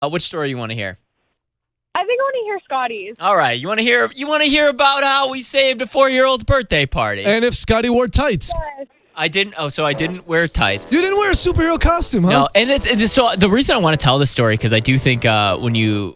Which story you want to hear? I think I want to hear Scotty's. All right, you want to hear about how we saved a 4-year-old's birthday party? And if Scotty wore tights. Yes. I didn't. Oh, so I didn't wear tights. You didn't wear a superhero costume, huh? No, and it's so the reason I want to tell this story because I do think that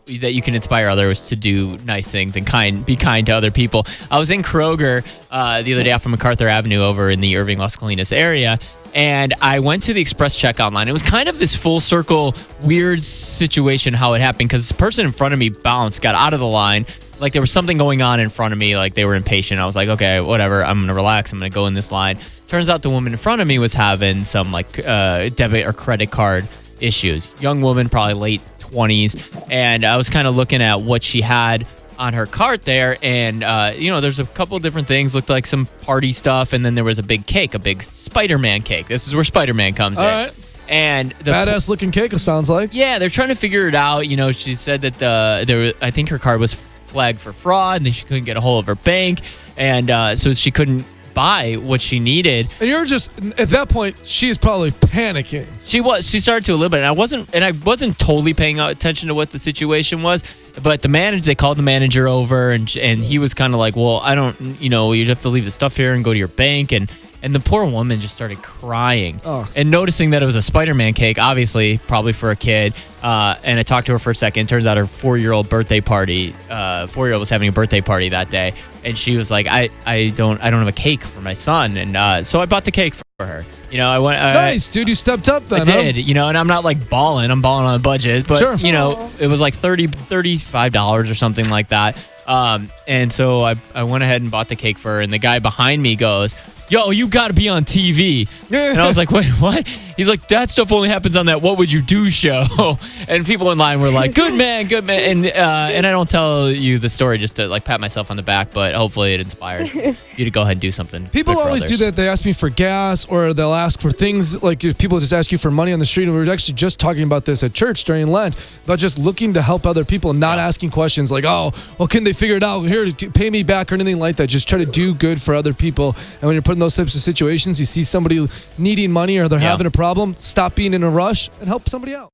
you can inspire others to do nice things and be kind to other people. I was in Kroger the other day off of MacArthur Avenue over in the Irving Las Colinas area, and I went to the express checkout line. It was kind of this full circle weird situation how it happened because this person in front of me bounced, got out of the line. Like there was something going on in front of me, like they were impatient. I was like, okay, whatever. I'm gonna relax. I'm gonna go in this line. Turns out the woman in front of me was having some like debit or credit card issues. Young woman, probably late 20s. And I was kind of looking at what she had on her cart there. And, there's a couple of different things. Looked like some party stuff. And then there was a big cake, a big Spider-Man cake. This is where Spider-Man comes in. All right. And the badass looking cake, it sounds like. Yeah, they're trying to figure it out. You know, she said that I think her card was flagged for fraud and then she couldn't get a hold of her bank. And so she couldn't buy what she needed. And you're just at that point, she's probably panicking. She started to a little bit, and I wasn't totally paying attention to what the situation was. But they called the manager over, and he was kind of like, well, I don't, you'd have to leave the stuff here and go to your bank, and the poor woman just started crying and noticing that it was a Spider-Man cake, obviously, probably for a kid. And I talked to her for a second. Turns out her 4-year-old birthday party, 4-year-old was having a birthday party that day. And she was like, I don't have a cake for my son. And so I bought the cake for her. I went. Nice, dude. You stepped up then. I did, and I'm not like balling. I'm balling on a budget. But, sure. It was like $35 or something like that. And so I went ahead and bought the cake for her. And the guy behind me goes, yo, you got to be on TV. And I was like, wait, what? He's like, that stuff only happens on that What Would You Do show. And people in line were like, good man. And I don't tell you the story just to like pat myself on the back, but hopefully it inspires you to go ahead and do something. People always do that. They ask me for gas or they'll ask for things like people just ask you for money on the street. And we were actually just talking about this at church during Lent, about just looking to help other people and not asking questions like, oh, well, can they figure it out? Here, pay me back or anything like that. Just try to do good for other people. And when you're put in those types of situations, you see somebody needing money or they're having a problem, stop being in a rush and help somebody out.